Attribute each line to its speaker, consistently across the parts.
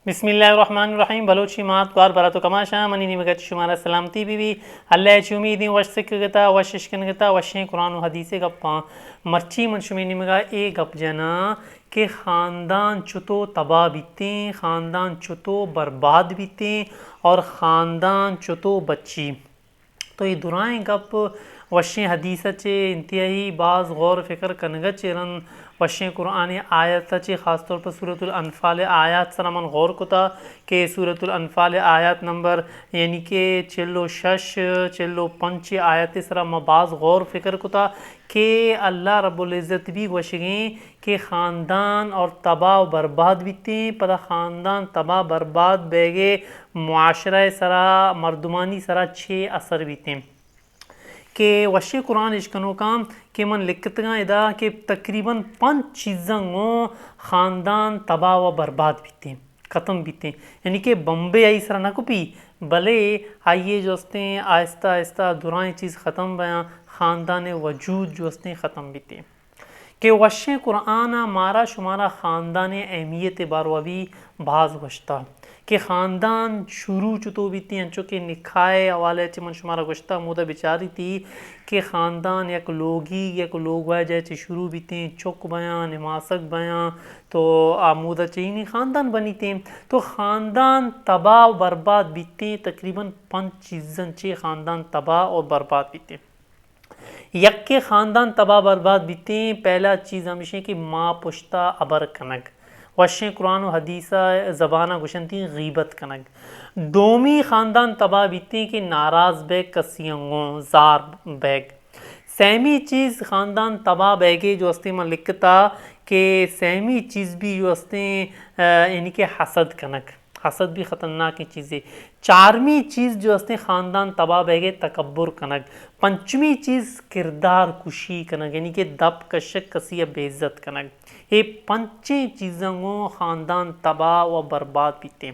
Speaker 1: بسم اللہ الرحمن الرحیم بلوچی مات گوار براتو کماشا منی نیمگت شمارا سلامتی بھی اللہ چی امیدیں وش سکگتا وش شکنگتا وشیں قرآن و حدیث گپاں مرچی من شمی نیمگا اے گپ جنا کہ خاندان چتو تباہ بیتیں، خاندان چتو برباد بیتیں اور خاندان چتو بچی. تو یہ دُرائیں گپ وشیں حدیثہ چے انتہائی بعض غور فکر کنگا چیرن وشیں قرآن آیت چے خاص طور پر سورۃ الانفال آیات سر من غور کتا کہ سورۃ الانفال آیات نمبر یعنی کہ 46 45 آیت سر ما بعض غور فکر کتا کہ اللہ رب العزت بھی وشگیں کہ خاندان اور تباہ و برباد بیتیں پدا خاندان تباہ برباد بیگے معاشرہ سرا مردمانی سرا 6 اثر بیتیں کہ وشی قرآن اشکنو کام کہ من لکھتگاں ادا کہ تقریباً 5 چیزاں خاندان تباہ و برباد بیتیں ختم بیتیں، یعنی کہ بمبے آئی سرا نہ کپی بلے آئیے جو ہستیں آہستہ آہستہ دورائیں چیز ختم بیاں خاندان وجود جو ہستیں ختم بیتیں کہ وشیں قرآن مارا شمارا خاندان اہمیت بارو بھی بعض گشتا کہ خاندان شروع چتو بیتی انچو کہ نکھائے حوالے چی من شمارا گشتا مودا بچاری تھی کہ خاندان یک لوگی یک لوگ ہے جائے چی شروع بیتیں چک بیاں نماسک بیاں تو آمودہ چینی خاندان بنیتیں تو خاندان تباہ و برباد بیتیں تقریباً 5 چیزاں چی خاندان تباہ اور برباد بیتیں. یک کے خاندان تباہ برباد بیتیں پہلا چیز ہمیشہ کہ ماں پشتا ابر کنگ وشیں قرآن و حدیثہ زبانہ گشنتی غیبت کنگ. دومی خاندان تباہ بیتیں کہ ناراض بیگ کسیانگوں زار بیگ. سہمی چیز خاندان تباہ بیگے جو ہستے میں لکھتا کہ سہمی چیز بھی جو ہستے یعنی کہ حسد کنگ، حسد بھی خطرناک چیزیں. چارمی چیز جو ہستے خاندان تباہ بیگے تکبر کنگ. پنچمی چیز کردار کشی کنگ یعنی کہ دب کشک کسی بے عزت کنگ. یہ 5 چیزوں کو خاندان تباہ و برباد بیتے.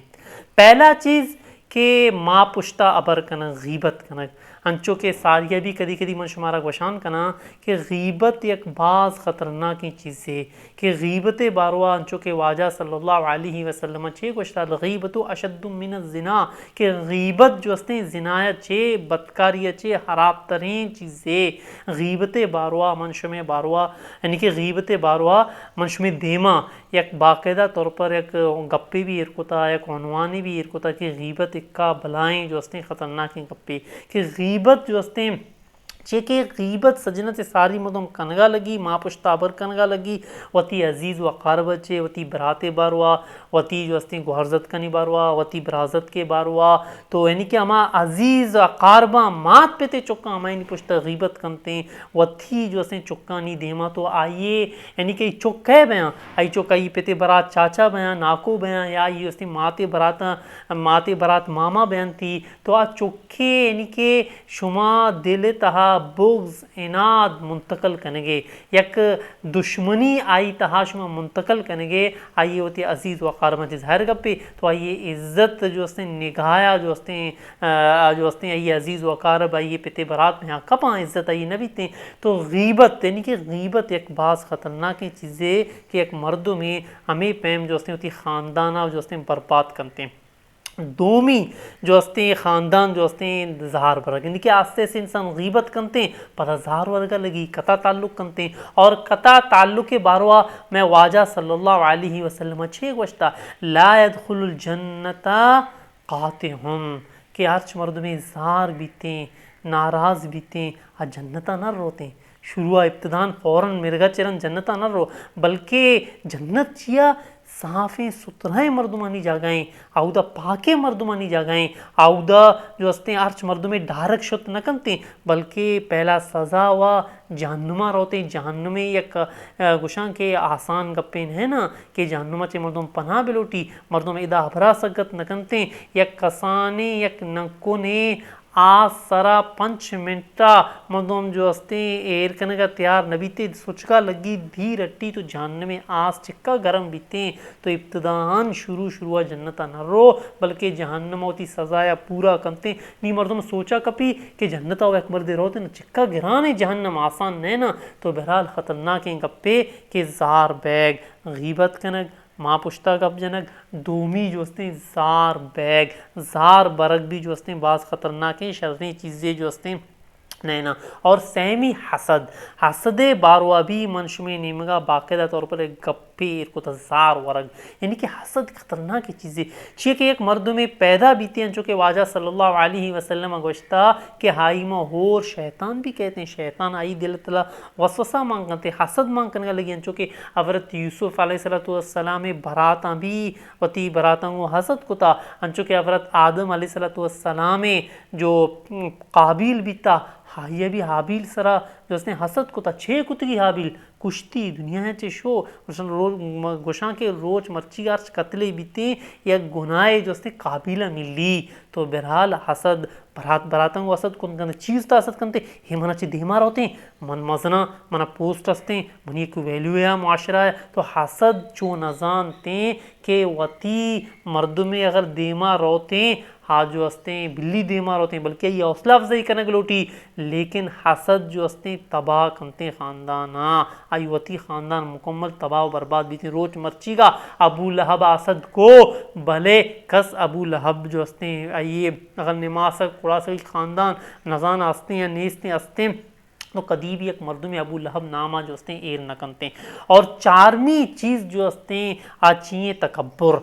Speaker 1: پہلا چیز کہ ماں پشتا ابر کنگ غیبت کنگ انچو کہ ساریہ بھی کدی کدی من شمارا گوشان کنا کہ غیبت یک بعض خطرناکی چیز ہے کہ غیبت باروا انچو کہ واجہ صلی اللہ علیہ وسلم چھے گوشتا الغیبت اشد من الزنا کہ غیبت جو ہستے زنایہ چھے بدکاریہ چھے حرام ترین چیز ہے. غیبت باروا منشم باروا یعنی کہ غیبت باروا منشم دیما یک باقاعدہ طور پر یک گپے بھی ارکتا یک عنوانی بھی ارکتا کہ غیبت اکا بلائیں جو ہستے خطرناکی گپے کہ غیبت جو ہستے چھے کہ غیبت سجنت ساری مدم کنگا لگی ماں پشتابر کنگا لگی وتی عزیز و اقارب چھے وتی برات باروا وتی جو ہستے گوھرزت کنی باروا وتی برازت کے باروا تو یعنی کہ ہما عزیز اقاربہ مات پہ تے چکا ہمیں پشتا غیبت کنتے وتی جو ہستے چکانی دیما تو آئیے یعنی کہ چکے بیاں آئی چکائی پہ تے برات چاچا بیاں ناکو بیاں یا یہ ہستے ماتے برات ماما بیاں تھی تو آ چکے یعنی کہ شما دل تہا بغض اناد منتقل کنگے یک دشمنی آئی تہا شما منتقل کنگے آئیے ہوتی عزیز و اقاربہ چیز ہر گپے تو آئیے عزت جو ہستے نگایا جو ہستے آئیے عزیز و اقارب آئیے پتے برات میں کپاں عزت آئیے نبیتے تو غیبت یعنی کہ غیبت ایک بعض خطرناکی چیزیں کہ ایک مردوں میں ہمیں پیم جو ہستے ہوتی خاندانہ جو ہستے برباد کرتے ہیں. دومی جو ہستے خاندان جو ہستے زہار برگ یعنی کہ آستے سے انسان غیبت کنتے ہیں پتہ زہار ورگا لگی قطع تعلق کنتے ہیں اور قطع تعلق کے باروا میں واجہ صلی اللہ علیہ وسلم چھے گوشتا لا يدخل الجنت قاطعن کہ ہرچ مرد میں زہار بیتیں ناراض بیتیں جنتا نہ روتے شروع ابتدان فوراً مرگا چرن جنتا نہ رو بلکہ جنت چیا صافیں ستھرائیں مردمانی جاگائیں آودہ پاکے مردمانی جاگائیں آودہ جو ہستے ارچ مردم میں ڈھارک شت نہ کنتے بلکہ پہلا سزا و جہنمہ روتے جہنم یک گشان کے آسان گپین ہے نا کہ جہنمہ چے مردم پناہ بلوٹی مردم ادا ابرا سگت نہ کنتے یک کسانے یک نکونے آس سرا 5 منٹا مردم جو ہستے ایر کنگا تیار نبیتے سچکا لگی بھی رٹی تو جہنم میں آس چکا گرم بیتے تو ابتدان شروع جنتا نہ رو بلکہ جہنم ہوتی سزایا پورا کنتے نی مردم سوچا کپی کہ جنتا ہو ایک مردے روتے نا چکا گرانے جہنم آسان نہیں نا تو بہرحال خطرناک ہیں گپے کہ زار بیگ غیبت کنگ ماں پشتا گپ جنک دومی جو ہستے زار بیگ زار برگ بھی جو ہستے بعض خطرناک ہیں شرطیں چیزیں جو ہستے نینا اور سیمی حسد باروا بھی منشمی نیمگا باقاعدہ طور پر ایک گپی کو تزار ورگ یعنی کہ حسد خطرناک چیزیں چیئے کہ ایک مرد میں پیدا بیتی ہیں جو کہ واجہ صلی اللہ علیہ وسلم گوشتا کہ ہائی میں ہور شیطان بھی کہتے ہیں شیطان آئی دل تلا وسوسہ مانگ کرتے حسد مانگ کرنے لگی ہیں جو کہ حضرت یوسف علیہ السلام براتاں بھی وتی براتاں کو حسد کتا انچو کہ حضرت آدم علیہ السلام جو قابیل بیتا یہ بھی حابیل سرا جو اس نے حسد کتا چھے کتگی حابیل کشتی دنیا ہے چے شو گوشاں کے روچ مرچی گارچ قتلے بیتے یا گناہ جو اس نے قابیلہ ملی تو بہرحال حسد براتنگو حسد کن چیز تا حسد کنتے یہ منا چی دیمار ہوتے ہیں من مزنا منا پوسٹ ہستے منی ایک ویلیو ہے معاشرہ ہے تو حسد چو نظان تے کہ وطی مردم میں اگر دیمار ہوتے ہیں ہاں جو ہستے ہیں بلی دیمار ہوتے ہیں بلکہ یہ حوصلہ افزائی کرنے گلوٹی لیکن حسد جو ہستے ہیں تباہ کنتے خاندانا آئی وطی خاندان مکمل تباہ و برباد بیتی روچ مرچی گا ابو لہب اسد کو بھلے کس ابو لہب جو ہستے ہیں آئیے اگر نماز قرآن سے خاندان نزان ہستے ہیں نیستے ہستے تو کدی بھی ایک مردم ابو لہب نامہ جو ہستے ہیں ایر نہ کنتے ہیں اور چارمی چیز جو ہستے ہیں آچیئے تکبر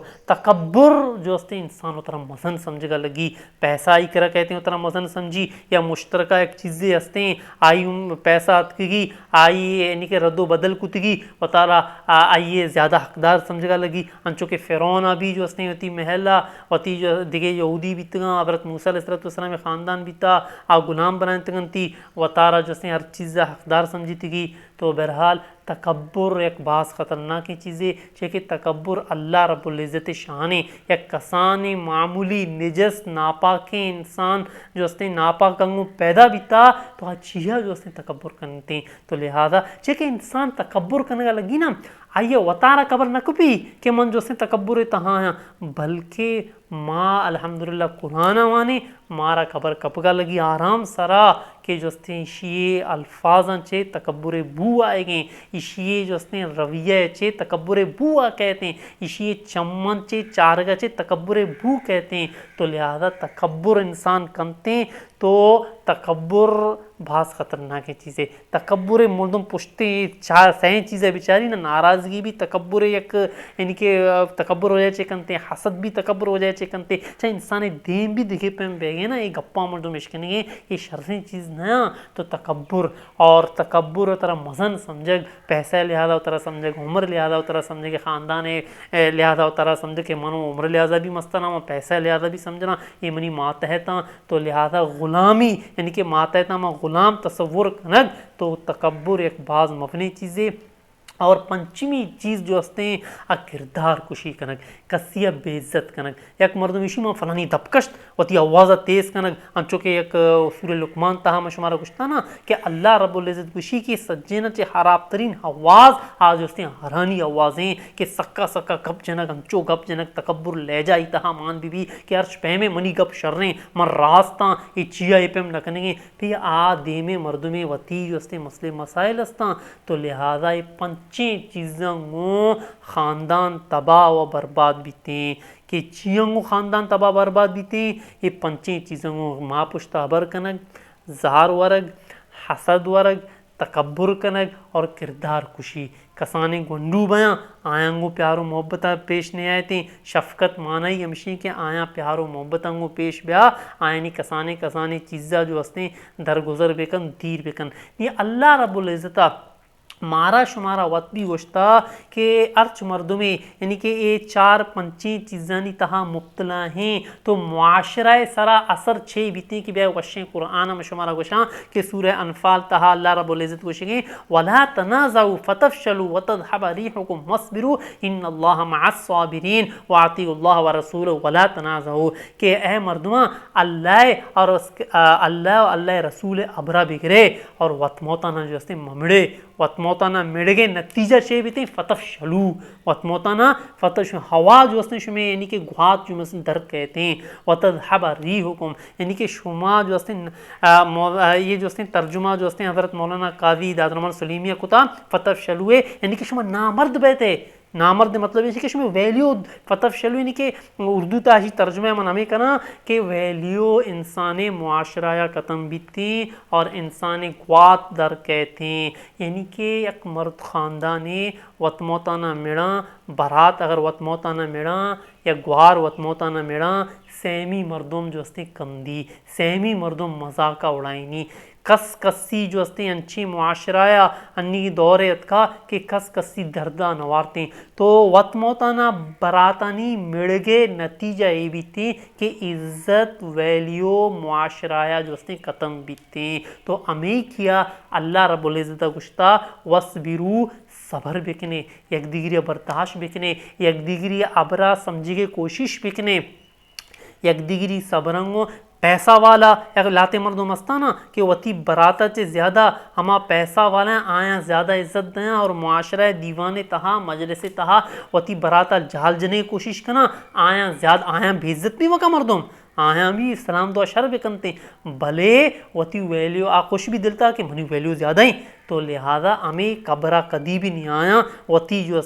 Speaker 1: جو ہستے ہیں انسان اترا مزن سمجھ گا لگی پیسہ آئی کرا کہتے ہیں اترا مزن سمجھی یا مشترکہ ایک چیزیں ہستے ہیں آئی پیسہ اتکگی آئی یعنی کہ رد و بدل کتگی وطالہ آئیے زیادہ حقدار سمجھ گا لگی انچو کہ فرعون بھی جو ہستے ہیں وتی محلہ وتی جو دیگے یہودی بیتگاں حضرت موسیٰ علیہ السلام خاندان بیتا غلام بنائیں تگنتی وطارہ جو ہستے ہیں ہر چیز حقدار سمجھی تھی تو بہرحال تکبر ایک بعض خطرناک چیزیں کہ تکبر اللہ رب العزت شانے یا کسان معمولی نجس ناپاک انسان جو ہستے ناپاک انگوں پیدا بیتا تو اچھیا جو ہستے تکبر کرتے ہیں تو لہذا کہ انسان تکبر کرنے کا لگی نا آئیے وطارہ قبر نہ کپی کہ من جو سے تکبر تہاں ہیں بلکہ ماں الحمدللہ قرآن وانے مارا قبر کپگا لگی آرام سرا کہ جو استے شیئے الفاظاں چے تکبر بو آئے گئے اشیئے جو استے رویہ چے تکبر بو آ کہتے ہیں اشیئے چمن چے چارگا چے تکبر بو کہتے ہیں تو لہذا تکبر انسان کنتے ہیں تو تکبر بہت خطرناک چیزیں تکبر مردم پشتے چار سین چیزیں بیچاری نا ناراضگی بھی تکبر یک یعنی کہ تکبر ہو جائے چکنتے حسد بھی تکبر ہو جائے چکنتے چاہے انسان دین بھی دیکھے پہ بیگے نا یہ گپا مردم اشکنے گے یہ شرفیں چیز نیا تو تکبر اور تکبر طرح مزن سمجھگ پیسہ لہذا طرح سمجھگ عمر لہذا طرح سمجھے خاندان لہذا طرح سمجھے کہ منو عمر لہذا بھی مستنا پیسہ لہذا بھی سمجھنا یہ منی ماتحتا تو لہذا غلامی یعنی کہ ماتحتا میں غلام تصور کنگ تو تکبر ایک بعض مفنی چیزیں اور پنچمی چیز جو ہستے ہیں کردار کشی کنگ کسیہ بے عزت کنگ یک مردمیشی میں فلانی دبکشت وتی آوازہ تیز کنگ انچو کہ یک سورہ لقمان تہا میں شمارا کشتا نا کہ اللہ رب العزت کشی کی سجینہ چے خراب ترین آواز آج ہستے ہیں حرانی آوازیں کہ سکا سکا گپ جنگ انچو گپ جنگ تکبر لے جائی تہا مان بی بی کہ ارچ پیمے منی گپ شریں من راستاں یہ چیا یہ پیم نکنگیں پھر دیمے مردمے وتی جو ہستے مسئلے مسائل ہستاں تو لہذا یہ پنچیں چیزوں کو خاندان تباہ و برباد بیتے ہیں کہ چیئنگو خاندان تباہ برباد بیتے ہیں یہ پنچیں چیزوں کو ماں پشتا حبر کنگ زہار ورگ حسد ورگ تکبر کنگ اور کردار کشی کسانے گنڈو بیاں آیاں گو پیار و محبتہ پیش نہیں آئے تھے شفقت معنی ہمشی کہ آیاں پیار و محبتاں گو پیش بیا آئینی کسانے چیزاں جو ہستے درگزر بکن دیر بکن یہ اللہ رب العزتہ مارا شمارا وقت بھی گوشتا کہ ارچ مردمیں یعنی کہ یہ چار پنچیں چیزانی تہا مبتلا ہیں تو معاشرہ سرا اثر چھے بیتے کہ بے وشیں قرآن میں شمارا گوشاں کہ سورہ انفال تہا اللہ رب العزت گوشیں گے وَلَا تَنَازَعُوا فَتَفْشَلُوا وَتَذْهَبَ رِيحُكُمْ وَاصْبِرُوا إِنَّ اللَّهَ مَعَ الصَّابِرِينَ وَأَطِيعُوا اللَّهَ وَرَسُولَهُ وَلَا تَنَازَعُوا کہ اے مردماں اللہ رسول ابرا بگرے اور وطموتانا جو ہستے ممڑے وطموتانا مڑگے نتیجہ چے بیتے فتفشلو وطموتانا فتش ہوا جو ہستے شمیں یعنی کہ گھات جو مثل درد کہتے ہیں وتذهب ريحكم یعنی کہ شما جو ہستے یہ جو ہستے ترجمہ جو ہستے حضرت مولانا قاضی داد رحمان سلیمیہ کتا فتفشلوے یعنی کہ شما نامرد بیتے نامرد مطلب یہ کہ شمی ویلیو فتف شلو یعنی کہ اردو تاشی ترجمہ من ہمیں کنا کہ ویلیو انسان معاشرہ یا قتم بیتی اور انسان گوات در کہتے، یعنی کہ یک مرد خاندانے وط موتانا میڑاں برات اگر وط موتانا میڑاں یا گوار وط موتانا میڑاں سیمی مردم جو ہستے کندی، سیمی مردم مذاقہ اڑائنی، کس کسی جو ہستے انچی معاشرہ یا انی دورت کا کہ کس کسی دردہ نوارتے تو وط موتانا براتانی مڑگے نتیجہ یہ بیتی کہ عزت ویلیو معاشرہ یا جو ہستے ختم بیتے۔ تو ہمیں کیا اللہ رب العزت گشتا وصبرو صبر بکنے، یک دیگری برداشت بکنے، یک دیگری ابرا سمجھی کے کوشش بکنے، یک دیگری صبرنگو پیسہ والا یک لاتے مردم مستانا کہ وتی براتا چے زیادہ ہما پیسہ والا ہیں آیاں زیادہ عزت دیں اور معاشرہ دیوان تہا مجلس تہا وتی براتا جھال جنے کوشش کنا آیاں زیادہ آیاں بے عزت بھی وکا مردم آیاں بھی سلام دعا شر بکنتے بھلے وتی ویلیو خوش بھی دلتا کہ منی ویلیو زیادہ ہیں تو لہذا ہمیں قبرہ کدی بھی نہیں آیا وتی جو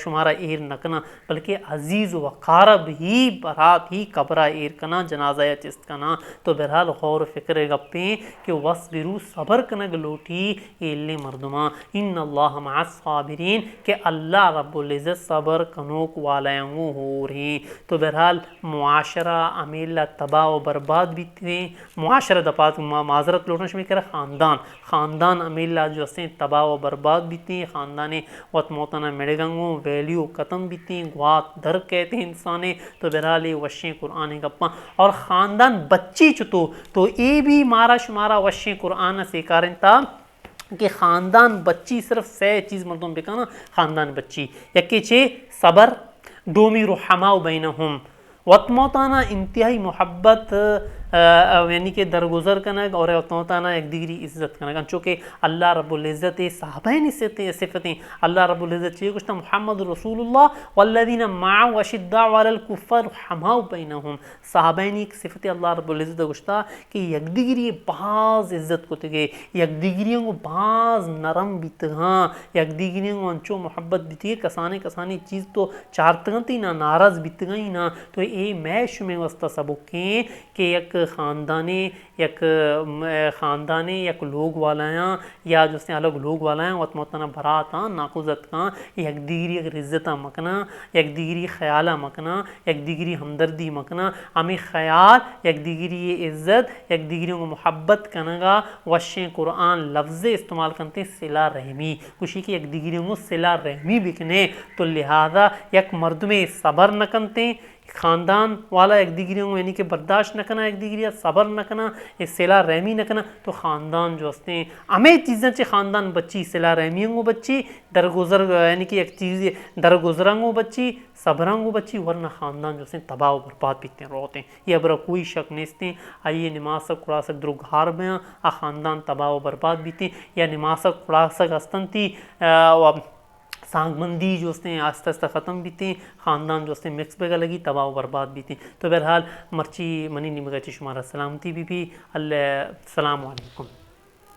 Speaker 1: شمارا ایر نکنا بلکہ عزیز و وقارب ہی برات ہی قبرہ ایر کنا جنازہ یا چست کنا۔ تو بہرحال غور و فکر گپیں کہ وصبرو صبر کنگ لوٹی ایلے مردماں ان اللہ مع الصابرین کہ اللہ رب العزت صبر کنوک والایاں ہو رہی۔ تو بہرحال معاشرہ امیلہ تباہ و برباد بھی تھے، معاشرہ دپات معذرت لوٹنا شمی کرے خاندان امیلہ جو ہستے تباہ و برباد بھی تھیں، خاندانے وط موتانا مڑگنگوں ویلیو ختم بھی تھیں، گوات در کہتے ہیں انسانے۔ تو بہرحال یہ وشیں قرآن گپاں اور خاندان بچی چتو تو اے بھی مارا شمارا وشیں قرآن سیکارن تا کہ خاندان بچی صرف سے چیز مردم بکانا خاندان بچی یکی چھے صبر دومی رحماء بینہم وط موتانا انتہائی محبت یعنی کہ درگزر کنگ اور وط موتانا ایک دیگری عزت کنگ چونکہ اللہ رب العزت صحابین صفتیں اللہ رب العزت چاہیے کچھ محمد رسول اللہ والذین معه اشداء علی الکفار رحماء بینہم صحابین ایک صفت اللہ رب العزت گشتا کہ یک دیگری بعض عزت کو تگے یک دیگریوں کو بعض نرم بیتگاں یک دیگریوں کو انچو محبت بیتگے کسانے چیز تو چارتگنتی نہ ناراض بیتگائی نہ تو اے میں شمیں وسطہ سبکیں کہ یک خاندانے یک لوگ والایاں یا جو سے الگ لوگ والایاں وط موتانا براتاں ناخوزت کاں یک دیگری اگر عزتہ مکنا یک دیگری خیالہ مکنا یک دیگری ہمدردی مکنا ہمیں خیال یک دیگری عزت یک دیگریوں کو محبت کنگا وشیں قرآن لفظ استعمال کرتے صلہ رحمی کچھ کہ یک دیگریوں کو صلہ رحمی بکنے تو لہذا یک مردم صبر نہ کنتے خاندان والا ایک دیگریوں یعنی کہ برداشت نہ کرنا ایک دیگری صبر نہ کرنا صلہ رحمی نہ کرنا تو خاندان جو ہستے ہیں ہمیں چیزیں چے خاندان بچی صلہ رحمیوں کو بچی درگزر یعنی کہ ایک چیز درگزراں کو بچی صبراں کو بچی ورنہ خاندان جو ہستے ہیں تباہ و برباد بیتے روتے ہیں یہ برا کوئی شک نیستے آئیے نماز سک کڑا سک درو گھار بیاں خاندان تباہ و برباد بیتے یا نماز سک کڑا سک ہستن تھی سانگ مندی جو ہستے ہیں آہستہ آہستہ ختم بھی تھیں خاندان جو ہستے ہیں مکس بگا لگی تباہ و برباد بھی تھیں تو بہرحال مرچی منی نمگا چی شمارا سلامتی بھی اللہ السلام علیکم۔